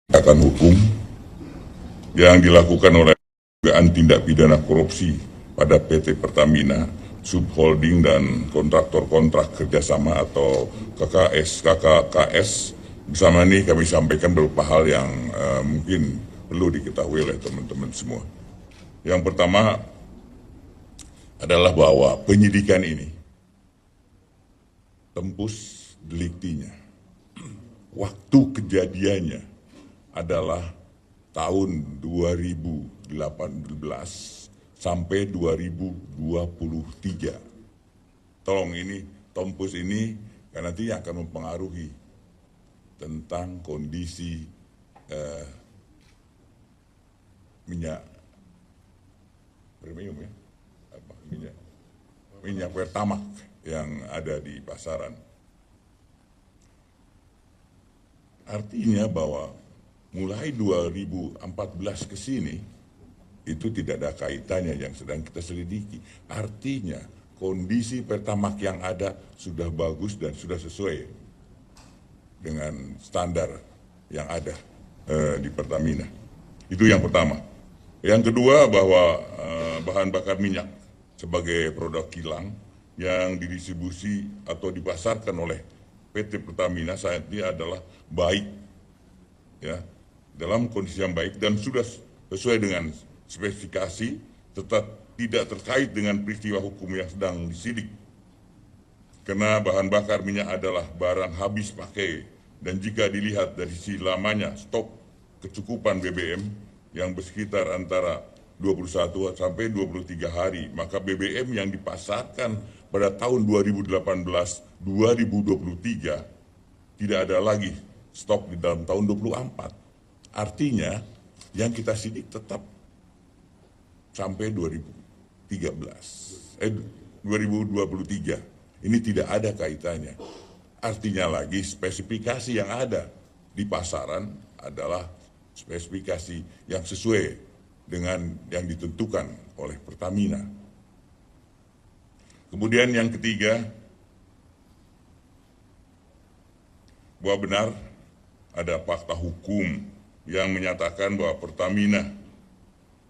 Akan hukum yang dilakukan oleh dugaan tindak pidana korupsi pada PT Pertamina, subholding dan kontraktor kontrak kerjasama atau KKS. Bersama ini kami sampaikan beberapa hal yang mungkin perlu diketahui oleh teman-teman semua. Yang pertama adalah bahwa penyidikan ini tembus deliktinya. Waktu kejadiannya adalah tahun 2018 sampai 2023. Tolong ini, tembus ini, karena nanti akan mempengaruhi tentang kondisi minyak premium ya, minyak pertamax yang ada di pasaran. Artinya bahwa mulai 2014 ke sini itu tidak ada kaitannya yang sedang kita selidiki. Artinya kondisi pertamax yang ada sudah bagus dan sudah sesuai dengan standar yang ada di Pertamina. Itu yang pertama. Yang kedua bahwa bahan bakar minyak sebagai produk kilang yang didistribusi atau dipasarkan oleh PT Pertamina saat ini adalah baik, ya, dalam kondisi yang baik dan sudah sesuai dengan spesifikasi, tetap tidak terkait dengan peristiwa hukum yang sedang disidik. Karena bahan bakar minyak adalah barang habis pakai, dan jika dilihat dari sisi lamanya stok kecukupan BBM yang bersekitar antara 21 sampai 23 hari, maka BBM yang dipasarkan pada tahun 2018-2023 tidak ada lagi stok di dalam tahun 24. Artinya yang kita sidik tetap sampai 2023. Ini tidak ada kaitannya. Artinya lagi spesifikasi yang ada di pasaran adalah spesifikasi yang sesuai dengan yang ditentukan oleh Pertamina. Kemudian yang ketiga, bahwa benar ada fakta hukum yang menyatakan bahwa Pertamina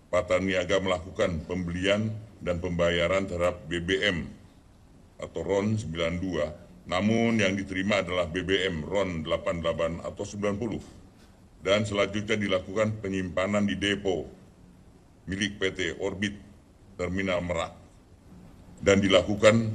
Patraniaga melakukan pembelian dan pembayaran terhadap BBM atau RON 92, namun yang diterima adalah BBM RON 88 atau 90, dan selanjutnya dilakukan penyimpanan di depo milik PT Orbit Terminal Merak dan dilakukan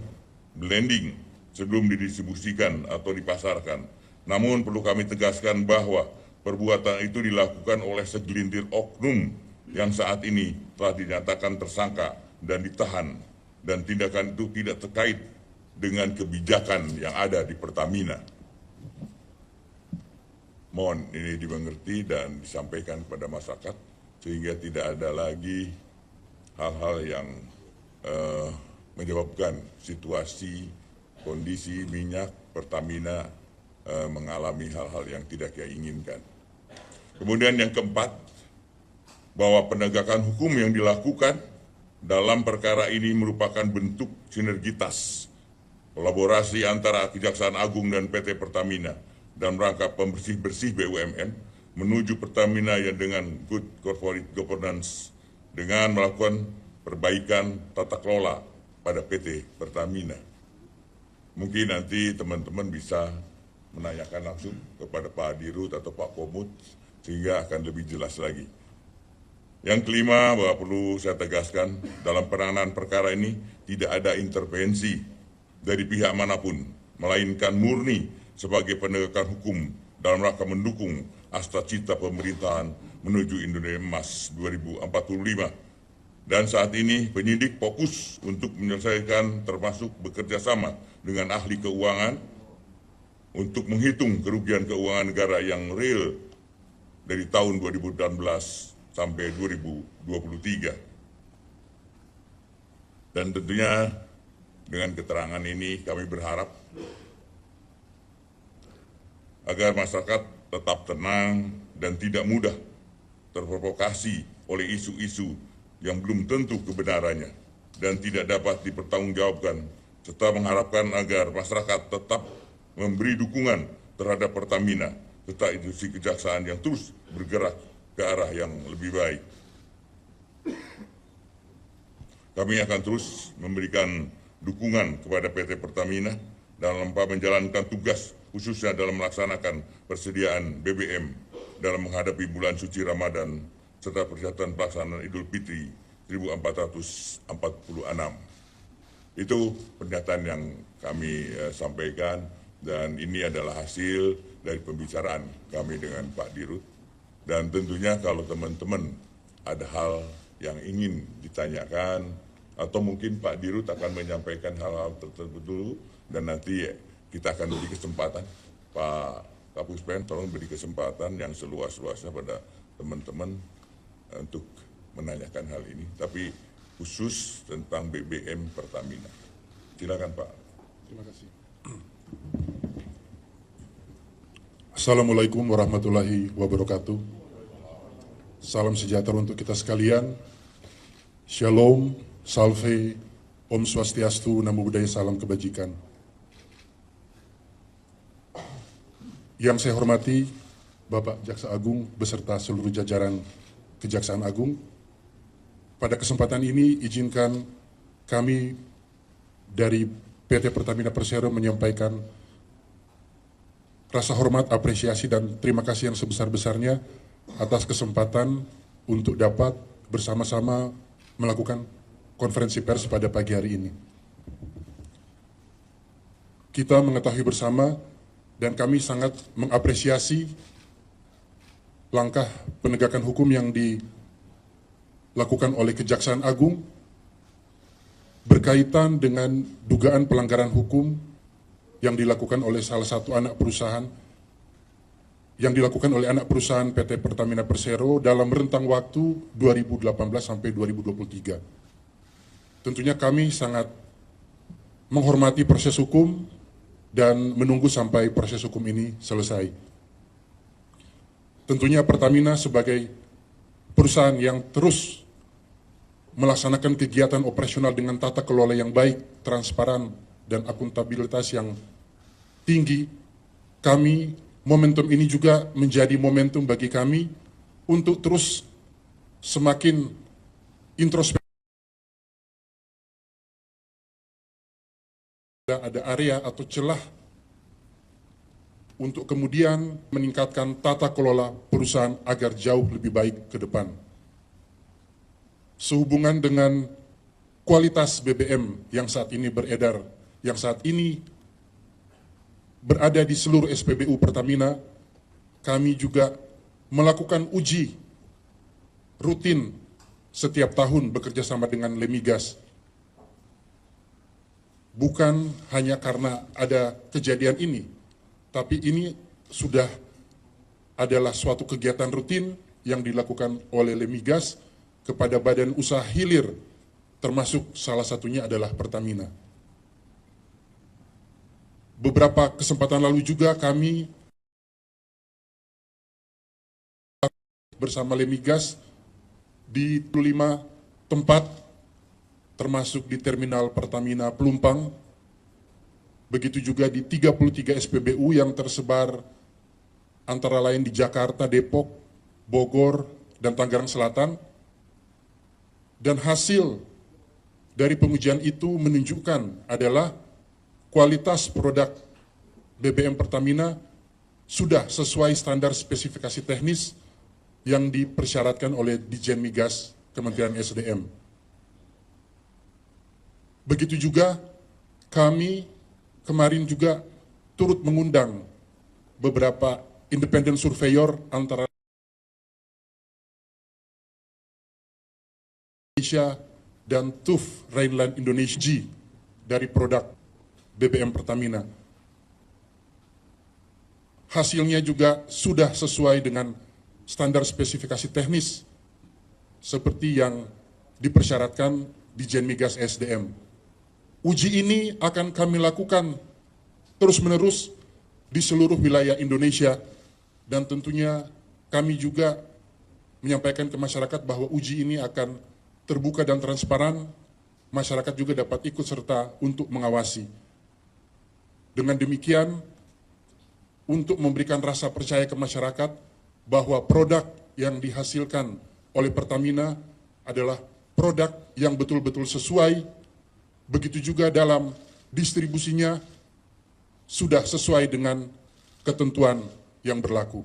blending sebelum didistribusikan atau dipasarkan. Namun perlu kami tegaskan bahwa perbuatan itu dilakukan oleh segelintir oknum yang saat ini telah dinyatakan tersangka dan ditahan, dan tindakan itu tidak terkait dengan kebijakan yang ada di Pertamina. Mohon ini dimengerti dan disampaikan kepada masyarakat sehingga tidak ada lagi hal-hal yang menyebabkan situasi kondisi minyak Pertamina mengalami hal-hal yang tidak kita inginkan. Kemudian yang keempat, bahwa penegakan hukum yang dilakukan dalam perkara ini merupakan bentuk sinergitas kolaborasi antara Kejaksaan Agung dan PT Pertamina dalam rangka pembersih-bersih BUMN menuju Pertamina yang dengan good corporate governance dengan melakukan perbaikan tata kelola pada PT Pertamina. Mungkin nanti teman-teman bisa menanyakan langsung kepada Pak Dirut atau Pak Pomut sehingga akan lebih jelas lagi. Yang kelima, bahwa perlu saya tegaskan dalam penanganan perkara ini tidak ada intervensi dari pihak manapun, melainkan murni sebagai penegakan hukum dalam rangka mendukung astra-cita pemerintahan menuju Indonesia Emas 2045. Dan saat ini penyidik fokus untuk menyelesaikan termasuk bekerja sama dengan ahli keuangan untuk menghitung kerugian keuangan negara yang real dari tahun 2018 sampai 2023. Dan tentunya dengan keterangan ini kami berharap agar masyarakat tetap tenang dan tidak mudah terprovokasi oleh isu-isu yang belum tentu kebenarannya dan tidak dapat dipertanggungjawabkan, serta mengharapkan agar masyarakat tetap memberi dukungan terhadap Pertamina serta institusi kejaksaan yang terus bergerak ke arah yang lebih baik. Kami akan terus memberikan dukungan kepada PT Pertamina dalam menjalankan tugas khususnya dalam melaksanakan persediaan BBM dalam menghadapi bulan suci Ramadan serta persiapan pelaksanaan Idul Fitri 1446. Itu pernyataan yang kami sampaikan dan ini adalah hasil dari pembicaraan kami dengan Pak Dirut. Dan tentunya kalau teman-teman ada hal yang ingin ditanyakan atau mungkin Pak Dirut akan menyampaikan hal-hal tertentu dulu dan nanti kita akan beri kesempatan Pak Kapuspen tolong beri kesempatan yang seluas-luasnya pada teman-teman untuk menanyakan hal ini. Tapi khusus tentang BBM Pertamina. Silakan Pak. Terima kasih. Assalamualaikum warahmatullahi wabarakatuh. Salam sejahtera untuk kita sekalian. Shalom, salve, Om Swastiastu, Namo Buddhaya, salam kebajikan. Yang saya hormati Bapak Jaksa Agung beserta seluruh jajaran Kejaksaan Agung. Pada kesempatan ini izinkan kami dari PT Pertamina Persero menyampaikan rasa hormat, apresiasi, dan terima kasih yang sebesar-besarnya atas kesempatan untuk dapat bersama-sama melakukan konferensi pers pada pagi hari ini. Kita mengetahui bersama dan kami sangat mengapresiasi langkah penegakan hukum yang dilakukan oleh Kejaksaan Agung berkaitan dengan dugaan pelanggaran hukum yang dilakukan oleh salah satu anak perusahaan PT Pertamina Persero dalam rentang waktu 2018 sampai 2023. Tentunya kami sangat menghormati proses hukum dan menunggu sampai proses hukum ini selesai. Tentunya Pertamina sebagai perusahaan yang terus melaksanakan kegiatan operasional dengan tata kelola yang baik, transparan, dan akuntabilitas yang tinggi, momentum ini juga menjadi momentum bagi kami untuk terus semakin introspeksi. Ada area atau celah untuk kemudian meningkatkan tata kelola perusahaan agar jauh lebih baik ke depan. Sehubungan dengan kualitas BBM yang saat ini beredar, yang saat ini berada di seluruh SPBU Pertamina, kami juga melakukan uji rutin setiap tahun bekerja sama dengan Lemigas. Bukan hanya karena ada kejadian ini, tapi ini sudah adalah suatu kegiatan rutin yang dilakukan oleh Lemigas kepada badan usaha hilir, termasuk salah satunya adalah Pertamina. Beberapa kesempatan lalu juga kami bersama Lemigas di 5 tempat, termasuk di Terminal Pertamina Pelumpang, begitu juga di 33 SPBU yang tersebar antara lain di Jakarta, Depok, Bogor, dan Tangerang Selatan. Dan hasil dari pengujian itu menunjukkan adalah kualitas produk BBM Pertamina sudah sesuai standar spesifikasi teknis yang dipersyaratkan oleh Ditjen Migas Kementerian SDM. Begitu juga kami kemarin juga turut mengundang beberapa independent surveyor antara Indonesia dan TUV Rhineland Indonesia dari produk BBM Pertamina. Hasilnya juga sudah sesuai dengan standar spesifikasi teknis seperti yang dipersyaratkan di Ditjen Migas SDM. Uji ini akan kami lakukan terus-menerus di seluruh wilayah Indonesia dan tentunya kami juga menyampaikan ke masyarakat bahwa uji ini akan terbuka dan transparan, masyarakat juga dapat ikut serta untuk mengawasi. Dengan demikian, untuk memberikan rasa percaya ke masyarakat bahwa produk yang dihasilkan oleh Pertamina adalah produk yang betul-betul sesuai, begitu juga dalam distribusinya sudah sesuai dengan ketentuan yang berlaku.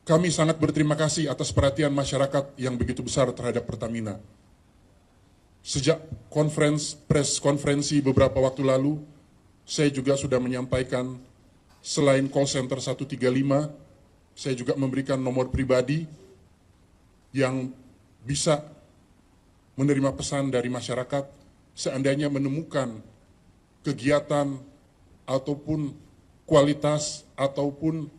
Kami sangat berterima kasih atas perhatian masyarakat yang begitu besar terhadap Pertamina. Sejak press konferensi beberapa waktu lalu, saya juga sudah menyampaikan selain call center 135, saya juga memberikan nomor pribadi yang bisa menerima pesan dari masyarakat seandainya menemukan kegiatan ataupun kualitas ataupun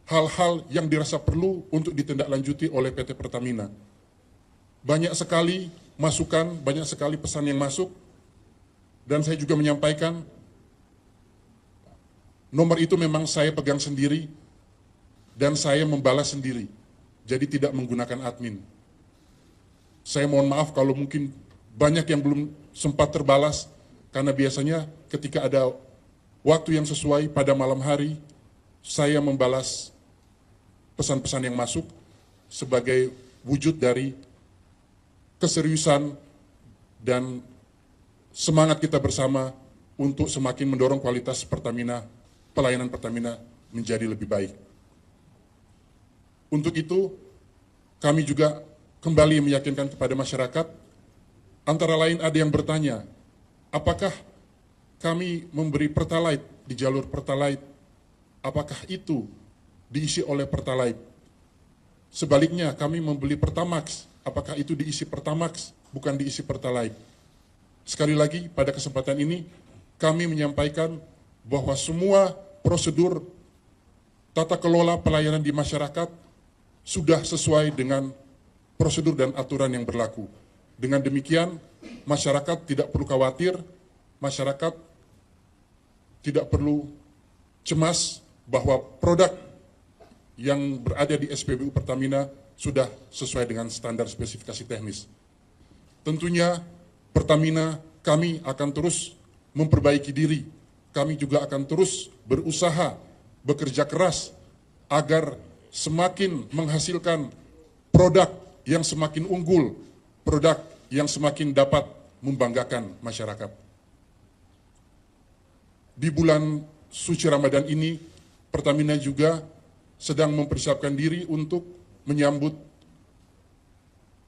hal-hal yang dirasa perlu untuk ditindaklanjuti oleh PT Pertamina. Banyak sekali masukan, banyak sekali pesan yang masuk, dan saya juga menyampaikan nomor itu memang saya pegang sendiri dan saya membalas sendiri, jadi tidak menggunakan admin. Saya mohon maaf kalau mungkin banyak yang belum sempat terbalas, karena biasanya ketika ada waktu yang sesuai pada malam hari, saya membalas pesan-pesan yang masuk sebagai wujud dari keseriusan dan semangat kita bersama untuk semakin mendorong kualitas Pertamina, pelayanan Pertamina menjadi lebih baik. Untuk itu, kami juga kembali meyakinkan kepada masyarakat, antara lain ada yang bertanya, apakah kami memberi Pertalite di jalur Pertalite, apakah itu diisi oleh Pertalite? Sebaliknya, kami membeli Pertamax, apakah itu diisi Pertamax, bukan diisi Pertalite? Sekali lagi, pada kesempatan ini, kami menyampaikan bahwa semua prosedur tata kelola pelayanan di masyarakat sudah sesuai dengan prosedur dan aturan yang berlaku. Dengan demikian, masyarakat tidak perlu khawatir, masyarakat tidak perlu cemas bahwa produk yang berada di SPBU Pertamina sudah sesuai dengan standar spesifikasi teknis. Tentunya Pertamina, kami akan terus memperbaiki diri, kami juga akan terus berusaha, bekerja keras agar semakin menghasilkan produk yang semakin unggul, produk yang semakin dapat membanggakan masyarakat. Di bulan suci Ramadan ini, Pertamina juga sedang mempersiapkan diri untuk menyambut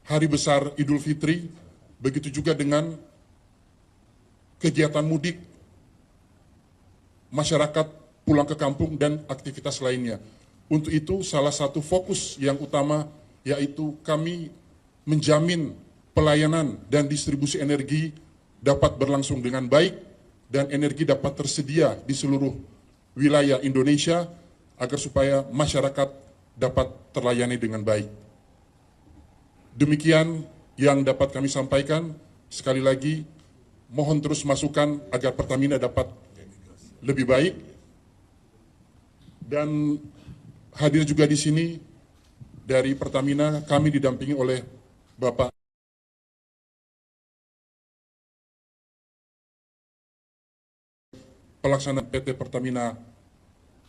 Hari Besar Idul Fitri, begitu juga dengan kegiatan mudik, masyarakat pulang ke kampung, dan aktivitas lainnya. Untuk itu, salah satu fokus yang utama yaitu kami menjamin pelayanan dan distribusi energi dapat berlangsung dengan baik dan energi dapat tersedia di seluruh wilayah Indonesia agar supaya masyarakat dapat terlayani dengan baik. Demikian yang dapat kami sampaikan. Sekali lagi, mohon terus masukan agar Pertamina dapat lebih baik. Dan hadir juga di sini dari Pertamina, kami didampingi oleh Bapak Pelaksana PT Pertamina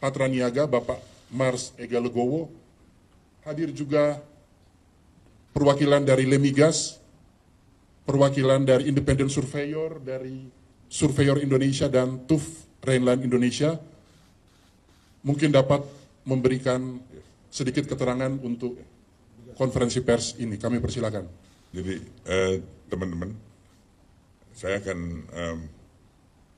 Patraniaga, Bapak Mars Ega Legowo. Hadir juga perwakilan dari Lemigas, perwakilan dari Independent Surveyor, dari Surveyor Indonesia dan TUV Rhineland Indonesia. Mungkin dapat memberikan sedikit keterangan untuk konferensi pers ini. Kami persilakan. Jadi teman-teman, saya akan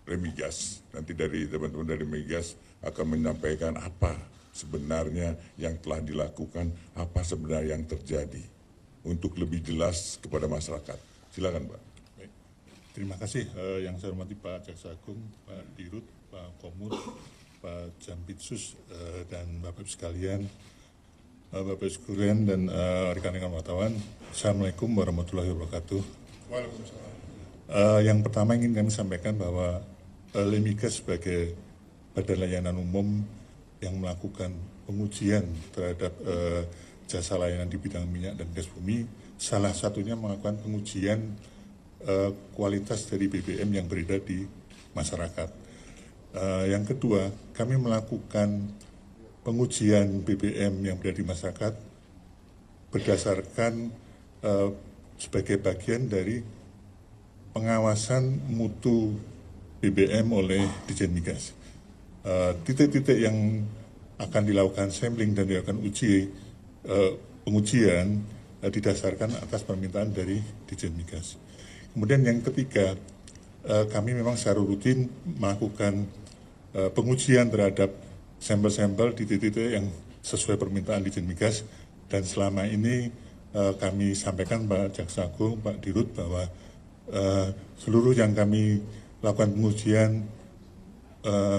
Lemigas, nanti dari teman-teman dari Lemigas akan menyampaikan apa sebenarnya yang telah dilakukan, apa sebenarnya yang terjadi untuk lebih jelas kepada masyarakat. Silakan, Pak. Baik. Terima kasih yang saya hormati Pak Jaksa Agung, Pak Dirut, Pak Komut, Pak Jampitsus, dan Bapak sekalian, Bapak sekalian dan rekan-rekan wartawan. Assalamualaikum warahmatullahi wabarakatuh. Waalaikumsalam. Yang pertama ingin kami sampaikan bahwa Lemigas sebagai badan layanan umum yang melakukan pengujian terhadap jasa layanan di bidang minyak dan gas bumi, salah satunya melakukan pengujian kualitas dari BBM yang beredar di masyarakat. Yang kedua, kami melakukan pengujian BBM yang berada di masyarakat berdasarkan sebagai bagian dari pengawasan mutu BBM oleh Ditjen Migas. Titik-titik yang akan dilakukan sampling dan dilakukan pengujian didasarkan atas permintaan dari Ditjen Migas. Kemudian yang ketiga, kami memang secara rutin melakukan pengujian terhadap sampel-sampel di titik-titik yang sesuai permintaan Ditjen Migas, dan selama ini kami sampaikan Pak Jaksa Agung, Pak Dirut, bahwa seluruh yang kami lakukan pengujian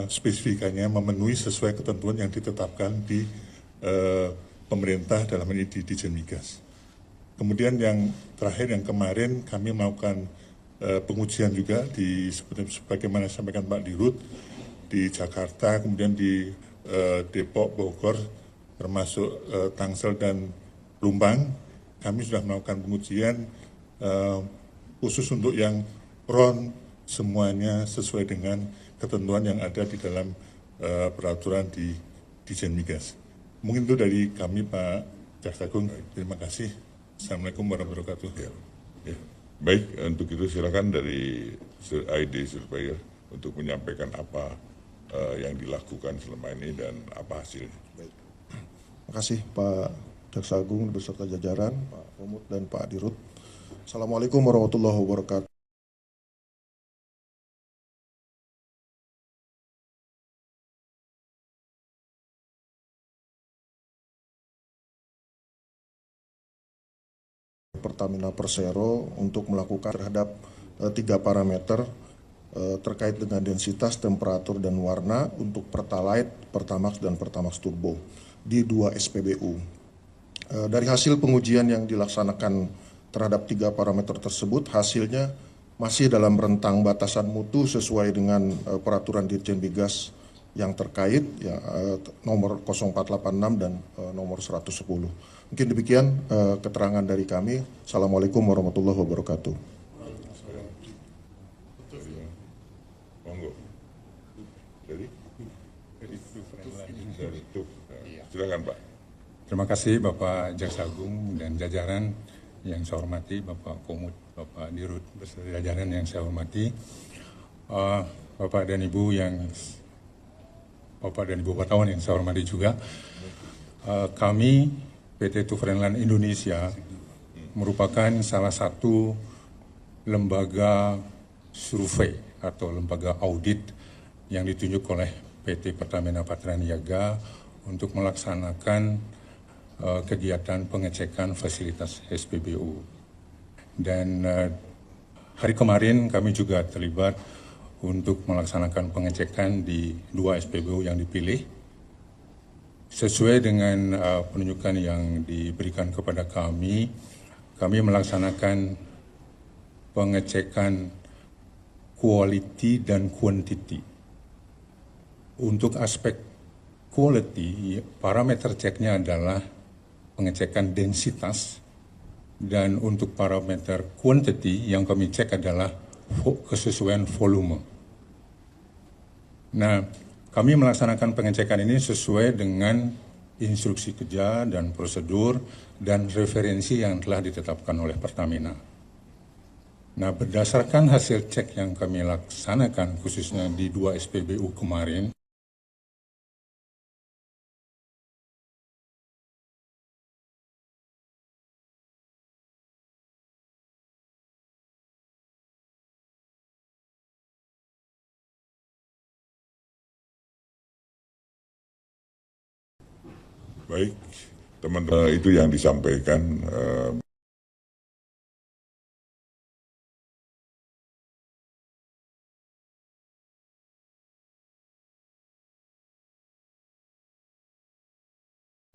spesifikasinya memenuhi sesuai ketentuan yang ditetapkan di pemerintah, dalam ini di Ditjen Migas. Kemudian yang terakhir, yang kemarin kami melakukan pengujian juga sebagaimana sampaikan Pak Dirut, di Jakarta, kemudian di Depok, Bogor, termasuk Tangsel dan Lumbang. Kami sudah melakukan pengujian khusus untuk yang RON, semuanya sesuai dengan ketentuan yang ada di dalam peraturan di Ditjen Migas. Mungkin itu dari kami, Pak Jaksa Agung. Terima kasih. Assalamualaikum warahmatullahi wabarakatuh. Ya. Baik, untuk itu silakan dari ID Surveyor untuk menyampaikan apa yang dilakukan selama ini dan apa hasilnya. Baik. Terima kasih Pak Jaksa Agung beserta jajaran, Pak Komut dan Pak Dirut. Assalamualaikum warahmatullahi wabarakatuh. Pertamina Persero untuk melakukan terhadap 3 parameter terkait dengan densitas, temperatur, dan warna untuk Pertalite, Pertamax, dan Pertamax Turbo di 2 SPBU. Dari hasil pengujian yang dilaksanakan terhadap 3 parameter tersebut, hasilnya masih dalam rentang batasan mutu sesuai dengan peraturan Ditjen Migas yang terkait, ya, nomor 0486 dan nomor 110. Mungkin demikian keterangan dari kami. Assalamualaikum warahmatullahi wabarakatuh. Monggo. Dari TUF. Silakan Pak. Terima kasih Bapak Jaksa Agung dan jajaran yang saya hormati, Bapak Komut, Bapak Dirut beserta jajaran yang saya hormati, Bapak dan Ibu wartawan yang saya hormati juga. Kami PT TUF Renlan Indonesia merupakan salah satu lembaga survei atau lembaga audit yang ditunjuk oleh PT Pertamina Patraniaga untuk melaksanakan kegiatan pengecekan fasilitas SPBU. Dan hari kemarin kami juga terlibat untuk melaksanakan pengecekan di 2 SPBU yang dipilih. Sesuai dengan penunjukan yang diberikan kepada kami melaksanakan pengecekan quality dan quantity. Untuk aspek quality, parameter ceknya adalah pengecekan densitas, dan untuk parameter quantity yang kami cek adalah kesesuaian volume. Nah, kami melaksanakan pengecekan ini sesuai dengan instruksi kerja dan prosedur dan referensi yang telah ditetapkan oleh Pertamina. Nah, berdasarkan hasil cek yang kami laksanakan khususnya di 2 SPBU kemarin, Baik, teman-teman, itu yang disampaikan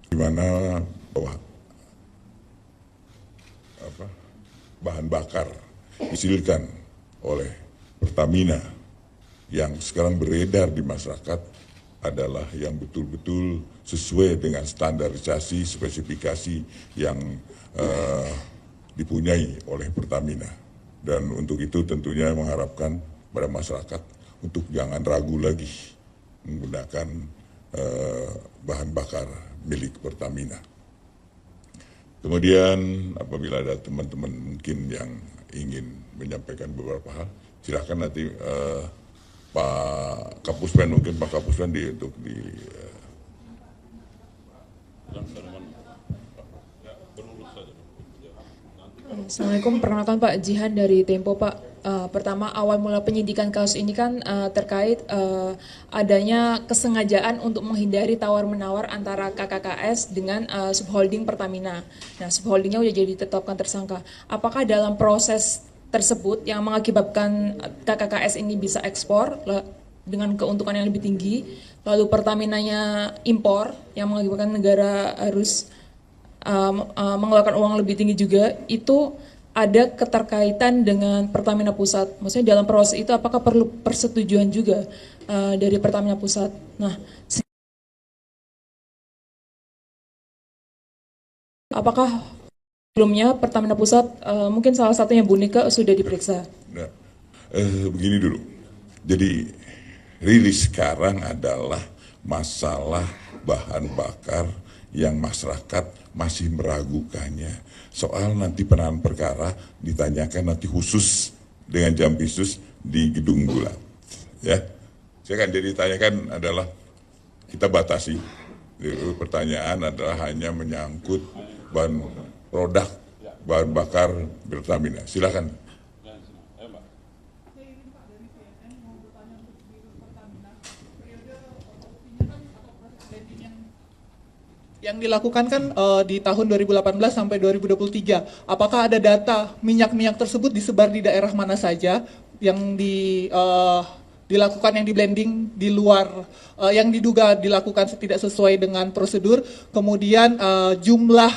di mana bahwa bahan bakar dihasilkan oleh Pertamina yang sekarang beredar di masyarakat adalah yang betul-betul sesuai dengan standarisasi spesifikasi yang dipunyai oleh Pertamina. Dan untuk itu tentunya mengharapkan pada masyarakat untuk jangan ragu lagi menggunakan bahan bakar milik Pertamina. Kemudian apabila ada teman-teman mungkin yang ingin menyampaikan beberapa hal, silakan nanti Pak Kapuspen, mungkin Pak Kapuspen untuk di Assalamualaikum, perkenalkan Pak Jihan dari Tempo Pak. Pertama, awal mula penyidikan kasus ini kan terkait adanya kesengajaan untuk menghindari tawar-menawar antara KKKS dengan subholding Pertamina. Nah, subholdingnya sudah jadi ditetapkan tersangka. Apakah dalam proses tersebut yang mengakibatkan KKKS ini bisa ekspor dengan keuntungan yang lebih tinggi, lalu Pertaminanya impor yang mengakibatkan negara harus mengeluarkan uang lebih tinggi juga, itu ada keterkaitan dengan Pertamina Pusat. Maksudnya dalam proses itu apakah perlu persetujuan juga dari Pertamina Pusat? Nah, apakah sebelumnya Pertamina Pusat, mungkin salah satunya Bu Nika sudah diperiksa? Nah, begini dulu. Jadi rilis sekarang adalah masalah bahan bakar yang masyarakat masih meragukannya. Soal nanti penanganan perkara ditanyakan nanti khusus dengan Jampisus di Gedung Bulat. Ya, saya kan jadi ditanyakan adalah kita batasi. Pertanyaan adalah hanya menyangkut bahan bakar Pertamina. Silakan. Yang dilakukan kan di tahun 2018 sampai 2023. Apakah ada data minyak-minyak tersebut disebar di daerah mana saja yang dilakukan, yang di blending di luar, yang diduga dilakukan tidak sesuai dengan prosedur. Kemudian jumlah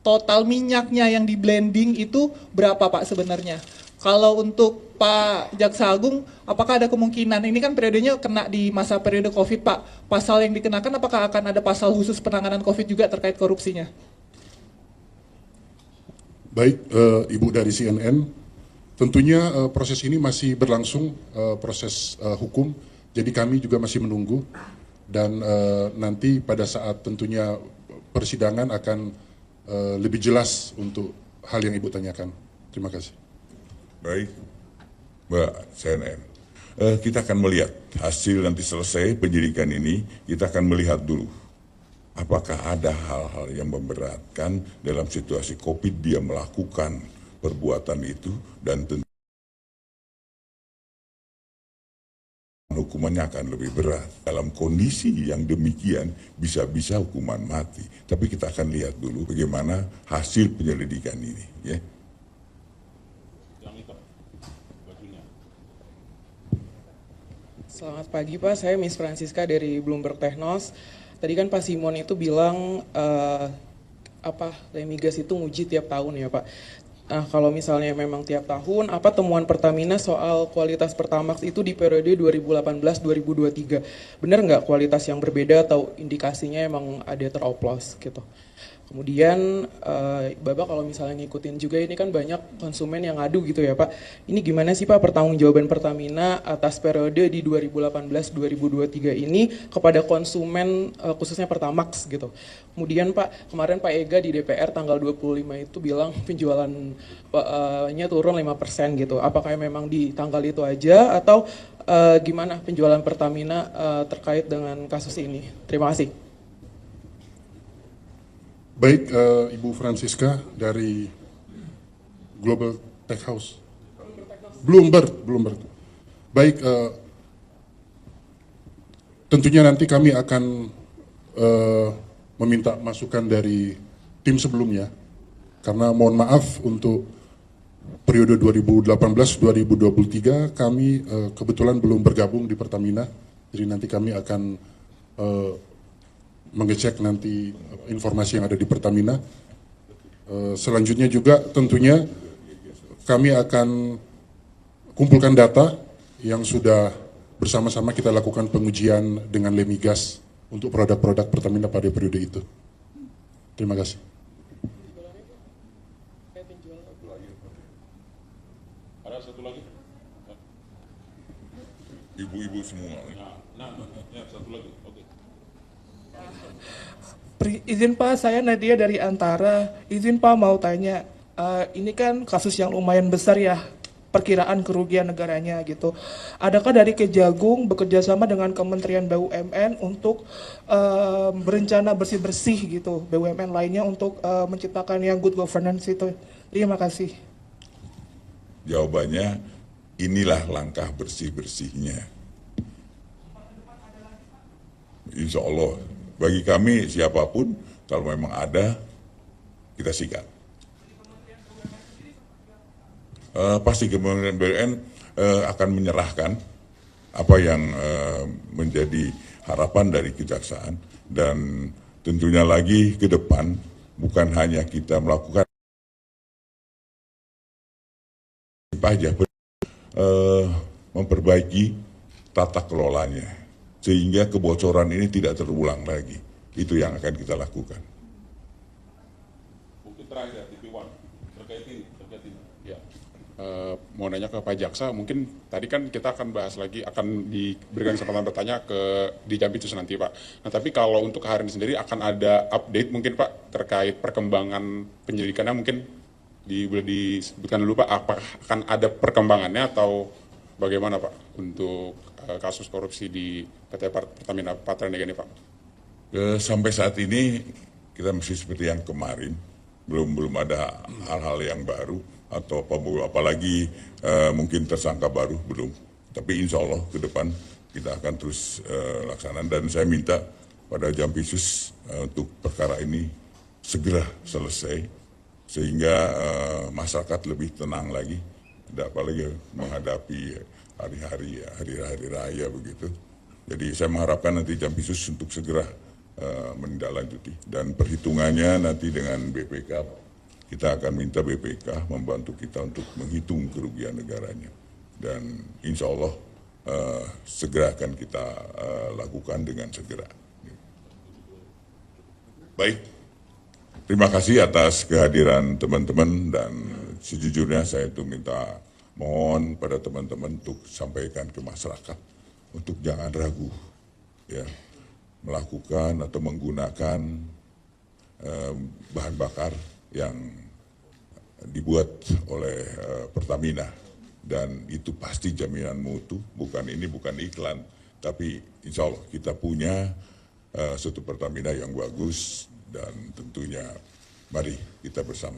total minyaknya yang di blending itu berapa Pak sebenarnya? Kalau untuk Pak Jaksa Agung, apakah ada kemungkinan, ini kan periodenya kena di masa periode COVID Pak, pasal yang dikenakan apakah akan ada pasal khusus penanganan COVID juga terkait korupsinya? Baik, Ibu dari CNN, tentunya proses ini masih berlangsung, proses hukum, jadi kami juga masih menunggu, dan nanti pada saat tentunya persidangan akan lebih jelas untuk hal yang Ibu tanyakan. Terima kasih. Baik, Mbak CNN. Kita akan melihat hasil nanti selesai penyidikan ini, kita akan melihat dulu apakah ada hal-hal yang memberatkan dalam situasi COVID dia melakukan perbuatan itu, dan tentu hukumannya akan lebih berat. Dalam kondisi yang demikian bisa-bisa hukuman mati. Tapi kita akan lihat dulu bagaimana hasil penyelidikan ini, ya. Selamat pagi Pak, saya Miss Francisca dari Bloomberg Technos. Tadi kan Pak Simon itu bilang Lemigas itu nguji tiap tahun ya Pak. Nah kalau misalnya memang tiap tahun, apa temuan Pertamina soal kualitas Pertamax itu di periode 2018-2023? Benar nggak kualitas yang berbeda atau indikasinya emang ada teroplos gitu? Kemudian Bapak kalau misalnya ngikutin juga ini kan banyak konsumen yang ngadu gitu ya Pak. Ini gimana sih Pak pertanggungjawaban Pertamina atas periode di 2018-2023 ini kepada konsumen khususnya Pertamax gitu. Kemudian Pak, kemarin Pak Ega di DPR tanggal 25 itu bilang penjualannya turun 5% gitu. Apakah memang di tanggal itu aja atau gimana penjualan Pertamina terkait dengan kasus ini? Terima kasih. Baik, Ibu Francisca dari Global Tech House. Bloomberg. Baik, tentunya nanti kami akan meminta masukan dari tim sebelumnya, karena mohon maaf untuk periode 2018-2023 kami kebetulan belum bergabung di Pertamina, jadi nanti kami akan mengecek nanti informasi yang ada di Pertamina. Selanjutnya juga tentunya kami akan kumpulkan data yang sudah bersama-sama kita lakukan pengujian dengan Lemigas untuk produk-produk Pertamina pada periode itu. Terima kasih. ibu-ibu semua. Izin Pak, saya Nadia dari Antara. Izin Pak mau tanya, ini kan kasus yang lumayan besar ya, perkiraan kerugian negaranya gitu. Adakah dari Kejagung bekerja sama dengan Kementerian BUMN untuk berencana bersih-bersih gitu, BUMN lainnya untuk menciptakan yang good governance itu? Terima kasih. Jawabannya, inilah langkah bersih-bersihnya. Insya Allah, bagi kami siapapun, kalau memang ada, kita sikat. Pasti Kementerian BUMN akan menyerahkan apa yang menjadi harapan dari kejaksaan, dan tentunya lagi ke depan bukan hanya kita melakukan pajak, memperbaiki tata kelolanya sehingga kebocoran ini tidak terulang lagi. Itu yang akan kita lakukan. Mungkin terakhir TV1 terkait ini. Ya. Mau nanya ke Pak Jaksa, mungkin tadi kan kita akan bahas lagi, akan diberikan kesempatan bertanya di Jampitus nanti Pak. Nah tapi kalau untuk hari ini sendiri akan ada update mungkin Pak terkait perkembangan penyelidikannya, mungkin boleh disebutkan dulu Pak, apakah akan ada perkembangannya atau bagaimana Pak untuk kasus korupsi di PT Pertamina Patraniaga ini Pak? Sampai saat ini kita masih seperti yang kemarin, belum ada hal-hal yang baru atau apalagi mungkin tersangka baru, belum. Tapi insya Allah ke depan kita akan terus laksanakan, dan saya minta pada Jampisus untuk perkara ini segera selesai sehingga masyarakat lebih tenang lagi, apalagi menghadapi hari-hari raya begitu. Jadi saya mengharapkan nanti Jampisus untuk segera menindaklanjuti, dan perhitungannya nanti dengan BPK. Kita akan minta BPK membantu kita untuk menghitung kerugian negaranya, dan insya Allah segera akan kita lakukan dengan segera. Baik, terima kasih atas kehadiran teman-teman, dan sejujurnya saya itu minta mohon pada teman-teman untuk sampaikan ke masyarakat untuk jangan ragu ya melakukan atau menggunakan bahan bakar yang dibuat oleh Pertamina, dan itu pasti jaminan mutu. Bukan iklan, tapi insya Allah kita punya suatu Pertamina yang bagus, dan tentunya mari kita bersama.